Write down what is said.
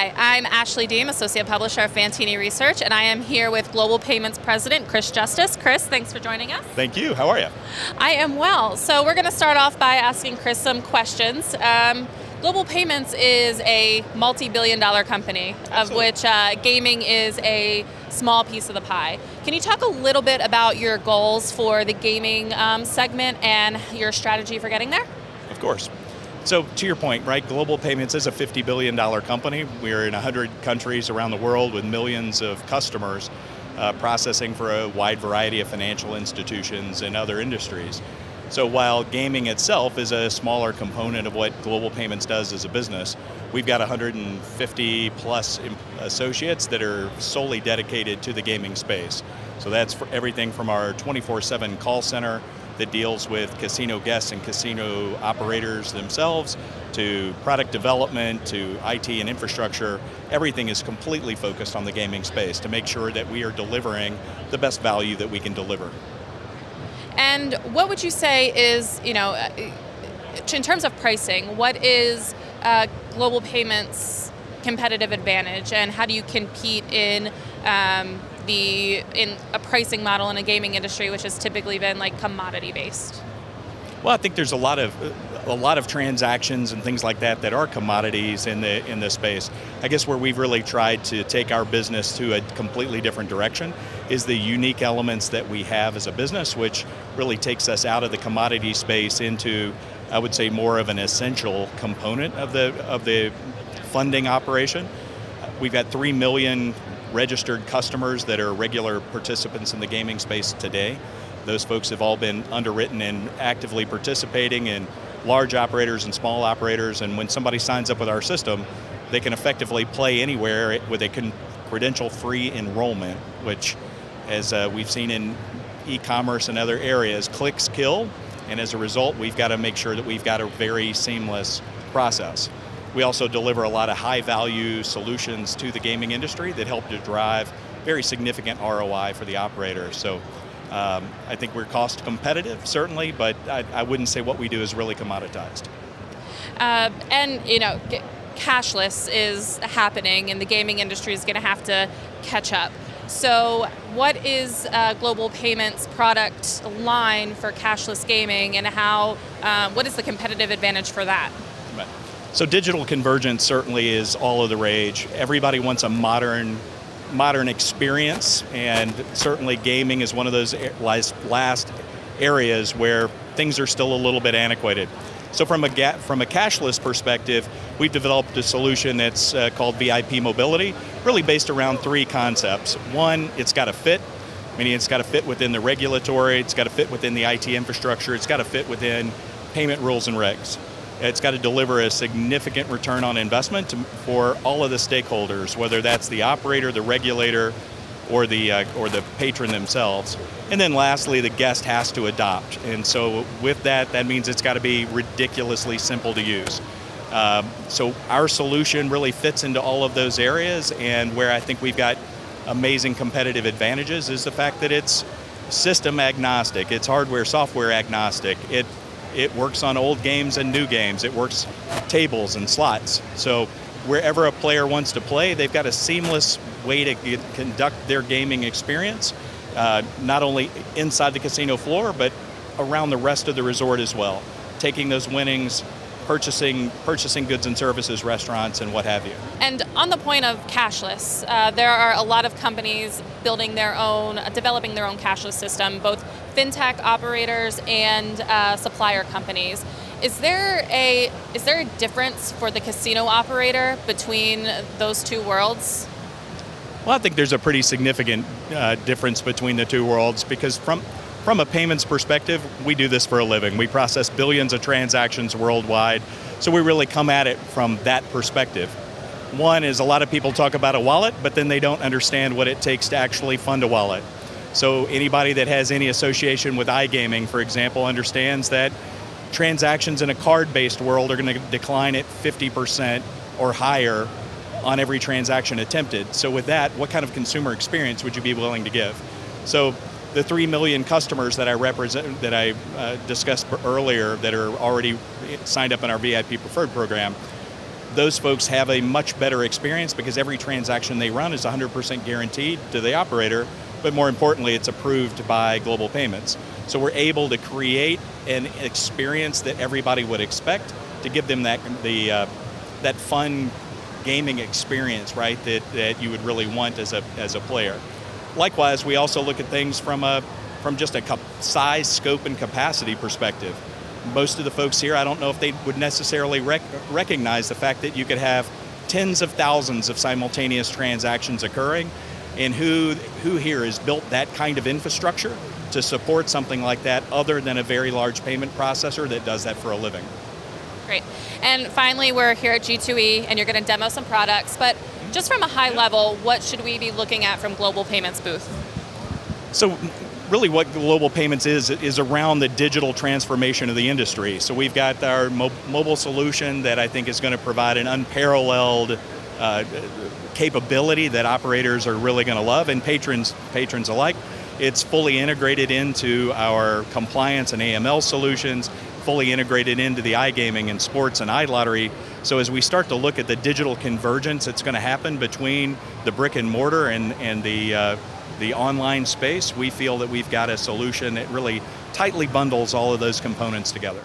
Hi, I'm Ashley Deem, Associate Publisher of Fantini Research, and I am here with Global Payments President Chris Justice. Chris, thanks for joining us. Thank you. How are you? I am well. So we're going to start off by asking Chris some questions. Global Payments is a multi-billion-dollar company, of which gaming is a small piece of the pie. Can you talk a little bit about your goals for the gaming segment and your strategy for getting there? Of course. So to your point, right, Global Payments is a $50 billion company. We're in 100 countries around the world with millions of customers processing for a wide variety of financial institutions and other industries. So while gaming itself is a smaller component of what Global Payments does as a business, we've got 150 plus associates that are solely dedicated to the gaming space. So that's for everything from our 24/7 call center that deals with casino guests and casino operators themselves, to product development, to IT and infrastructure. Everything is completely focused on the gaming space to make sure that we are delivering the best value that we can deliver. And what would you say is, in terms of pricing, what is Global Payments' competitive advantage, and how do you compete in a pricing model in a gaming industry, which has typically been like commodity based? Well, I think there's a lot of transactions and things like that are commodities in the space. I guess where we've really tried to take our business to a completely different direction is the unique elements that we have as a business, which really takes us out of the commodity space into, I would say, more of an essential component of the funding operation. We've got 3 million registered customers that are regular participants in the gaming space today. Those folks have all been underwritten and actively participating in large operators and small operators, and when somebody signs up with our system, they can effectively play anywhere with a credential-free enrollment, which, as we've seen in e-commerce and other areas, clicks kill, and as a result, we've got to make sure that we've got a very seamless process. We also deliver a lot of high-value solutions to the gaming industry that help to drive very significant ROI for the operator. So I think we're cost competitive, certainly, but I wouldn't say what we do is really commoditized. Cashless is happening, and the gaming industry is going to have to catch up. So what is Global Payments' product line for cashless gaming, and what is the competitive advantage for that? Right. So digital convergence certainly is all of the rage. Everybody wants a modern experience, and certainly gaming is one of those last areas where things are still a little bit antiquated. So from a cashless perspective, we've developed a solution that's called VIP Mobility, really based around 3 concepts. One, it's got to fit, meaning it's got to fit within the regulatory, it's got to fit within the IT infrastructure, it's got to fit within payment rules and regs. It's got to deliver a significant return on investment for all of the stakeholders, whether that's the operator, the regulator, or the patron themselves. And then lastly, the guest has to adopt. And so with that means it's got to be ridiculously simple to use. So our solution really fits into all of those areas, and where I think we've got amazing competitive advantages is the fact that it's system agnostic, it's hardware, software agnostic. It works on old games and new games. It works tables and slots. So wherever a player wants to play, they've got a seamless way to conduct their gaming experience, not only inside the casino floor, but around the rest of the resort as well. Taking those winnings, purchasing goods and services, restaurants, and what have you. And on the point of cashless, there are a lot of companies developing their own cashless system, both fintech operators and supplier companies. Is there a difference for the casino operator between those two worlds? Well, I think there's a pretty significant difference between the two worlds, because from a payments perspective, we do this for a living. We process billions of transactions worldwide, so we really come at it from that perspective. One is, a lot of people talk about a wallet, but then they don't understand what it takes to actually fund a wallet. So anybody that has any association with iGaming, for example, understands that transactions in a card-based world are going to decline at 50% or higher on every transaction attempted. So with that, what kind of consumer experience would you be willing to give? So the 3 million customers that I represent, that I discussed earlier, that are already signed up in our VIP Preferred program, those folks have a much better experience because every transaction they run is 100% guaranteed to the operator, but more importantly, it's approved by Global Payments. So we're able to create an experience that everybody would expect to give them that fun gaming experience, right, that you would really want as a player. Likewise, we also look at things from just a size, scope, and capacity perspective. Most of the folks here, I don't know if they would necessarily recognize the fact that you could have tens of thousands of simultaneous transactions occurring, and who here has built that kind of infrastructure to support something like that other than a very large payment processor that does that for a living. Great. And finally, we're here at G2E, and you're going to demo some products, but just from a high level, what should we be looking at from Global Payments booth? So really what Global Payments is around the digital transformation of the industry. So we've got our mobile solution that I think is going to provide an unparalleled capability that operators are really going to love, and patrons alike. It's fully integrated into our compliance and AML solutions, fully integrated into the iGaming and sports and iLottery. So as we start to look at the digital convergence that's going to happen between the brick and mortar and the online space, we feel that we've got a solution that really tightly bundles all of those components together.